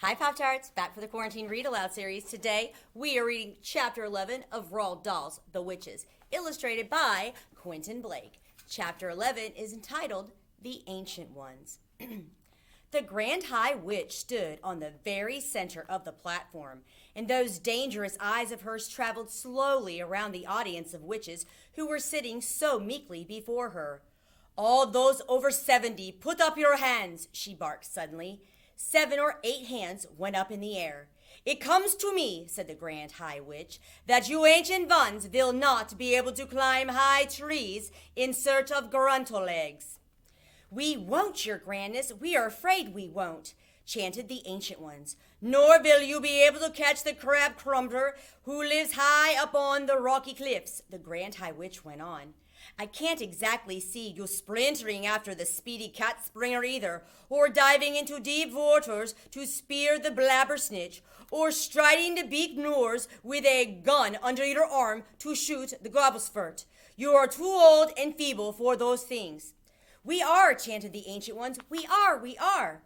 Hi, Pop-Tarts! Back for the Quarantine Read Aloud series. Today, we are reading Chapter 11 of Roald Dahls, The Witches, illustrated by Quentin Blake. Chapter 11 is entitled The Ancient Ones. The Grand High Witch stood on the very center of the platform, and those dangerous eyes of hers traveled slowly around the audience of witches who were sitting so meekly before her. "All those over 70, put up your hands," she barked suddenly. 7 or 8 hands went up in the air. "It comes to me," said the Grand High Witch, "that you ancient ones will not be able to climb high trees in search of gruntle eggs." "We won't, your grandness, we are afraid we won't," chanted the ancient ones. "Nor will you be able to catch the crab crumbler who lives high up on the rocky cliffs," the Grand High Witch went on. "I can't exactly see you splintering after the speedy cat springer either, or diving into deep waters to spear the blabbersnitch, or striding the beaked moors with a gun under your arm to shoot the gobblesfurt. You are too old and feeble for those things." "We are," chanted the ancient ones. "We are, we are."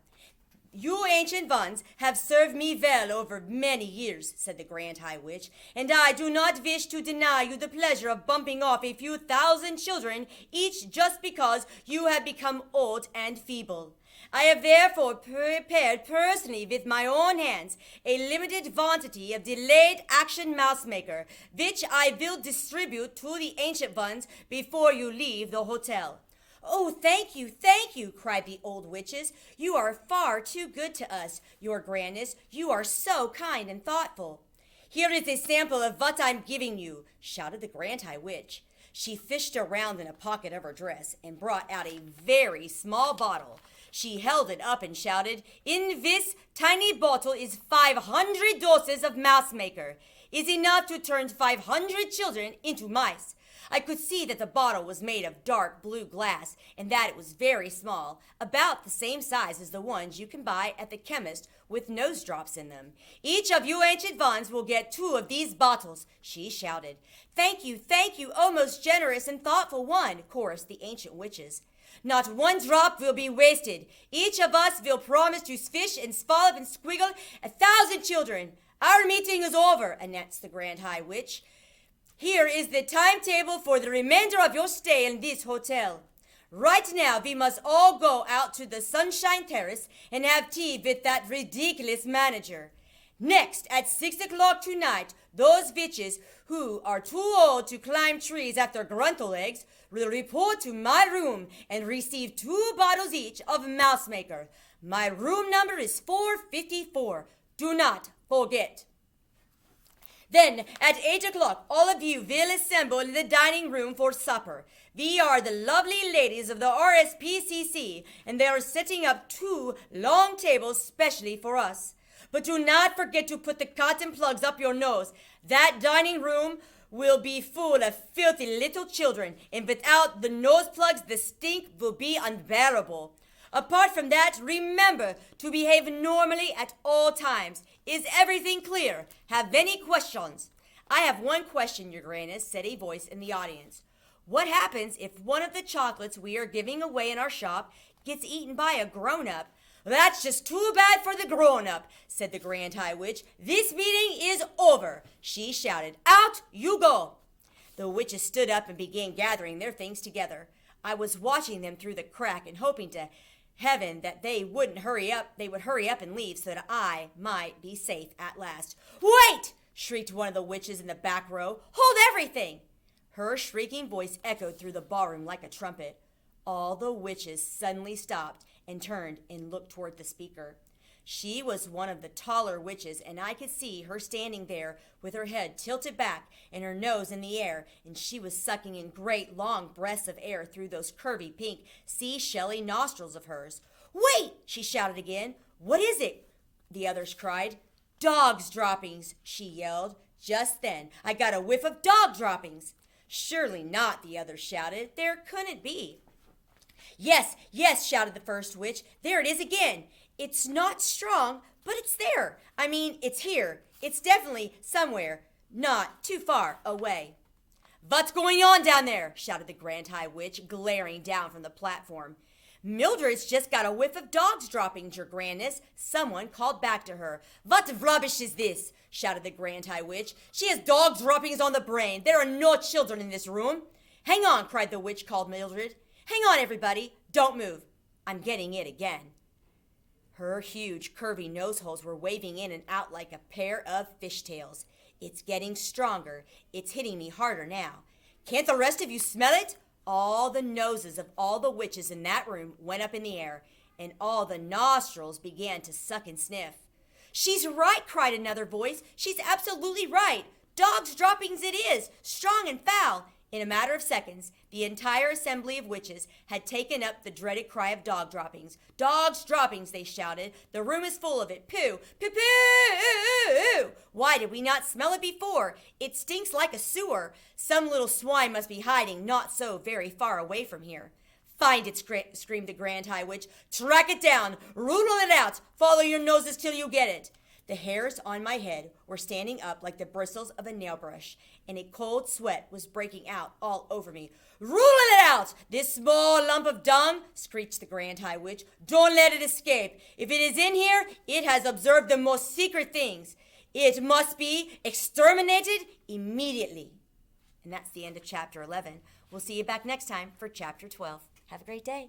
"You ancient ones have served me well over many years," said the Grand High Witch, "and I do not wish to deny you the pleasure of bumping off a few thousand children each just because you have become old and feeble. I have therefore prepared personally with my own hands a limited quantity of delayed action mouse maker, which I will distribute to the ancient ones before you leave the hotel." "Oh, thank you," cried the old witches. "You are far too good to us, your grandness. You are so kind and thoughtful." "Here is a sample of what I'm giving you," shouted the Grand High Witch. She fished around in a pocket of her dress and brought out a very small bottle. She held it up and shouted, "In this tiny bottle is 500 doses of mouse maker. Is enough to turn 500 children into mice." I could see that the bottle was made of dark blue glass and that it was very small, about the same size as the ones you can buy at the chemist with nose drops in them. "Each of you ancient ones will get 2 of these bottles," she shouted. Thank you, oh most generous and thoughtful one," chorused the ancient witches. "Not one drop will be wasted. Each of us will promise to fish and swallow and squiggle 1,000 children. Our meeting is over," announced the Grand High Witch. "Here is the timetable for the remainder of your stay in this hotel. Right now, we must all go out to the Sunshine Terrace and have tea with that ridiculous manager. Next, at 6 o'clock tonight, those witches who are too old to climb trees after gruntle eggs will report to my room and receive 2 bottles each of mouse maker. My room number is 454. Do not forget. Then, at 8 o'clock, all of you will assemble in the dining room for supper. We are the lovely ladies of the RSPCC, and they are setting up 2 long tables specially for us. But do not forget to put the cotton plugs up your nose. That dining room will be full of filthy little children, and without the nose plugs, the stink will be unbearable. Apart from that, remember to behave normally at all times. Is everything clear? Have any questions?" "I have one question, your grandness," said a voice in the audience. "What happens if one of the chocolates we are giving away in our shop gets eaten by a grown-up?" "That's just too bad for the grown-up," said the Grand High Witch. "This meeting is over," she shouted. "Out you go." The witches stood up and began gathering their things together. I was watching them through the crack and hoping to heaven that they would hurry up and leave so that I might be safe at last. "Wait!" shrieked one of the witches in the back row. "Hold everything!" Her shrieking voice echoed through the ballroom like a trumpet. All the witches suddenly stopped and turned and looked toward the speaker. She was one of the taller witches, and I could see her standing there with her head tilted back and her nose in the air, and she was sucking in great long breaths of air through those curvy pink seashelly nostrils of hers. "Wait!" she shouted again. "What is it?" the others cried. "Dog's droppings," she yelled. Just then I got a whiff of dog droppings. "Surely not," the others shouted. "There couldn't be." Yes, shouted the first witch. "There it is again. It's not strong, but it's there. I mean, it's here. It's definitely somewhere, not too far away." "What's going on down there?" shouted the Grand High Witch, glaring down from the platform. Mildred's just got a whiff of dog's droppings, your grandness, someone called back to her. What rubbish is this? Shouted the Grand High Witch. She has dog's droppings on the brain. There are no children in this room. Hang on, cried the witch called Mildred. Hang on, everybody. Don't move. I'm getting it again. Her huge, curvy nose holes were waving in and out like a pair of fishtails. It's getting stronger. It's hitting me harder now. Can't the rest of you smell it? All the noses of all the witches in that room went up in the air, and all the nostrils began to suck and sniff. She's right, cried another voice. She's absolutely right. Dog's droppings it is, strong and foul. In a matter of seconds, the entire assembly of witches had taken up the dreaded cry of dog droppings. Dog's droppings, they shouted. The room is full of it. Pooh, pooh, pooh! Why did we not smell it before? It stinks like a sewer. Some little swine must be hiding not so very far away from here. Find it, screamed the Grand High Witch. Track it down. Rule it out. Follow your noses till you get it. The hairs on my head were standing up like the bristles of a nail brush, and a cold sweat was breaking out all over me. Rule it out, this small lump of dung, screeched the Grand High Witch. Don't let it escape. If it is in here, it has observed the most secret things. It must be exterminated immediately. And that's the end of chapter 11. We'll see you back next time for chapter 12. Have a great day.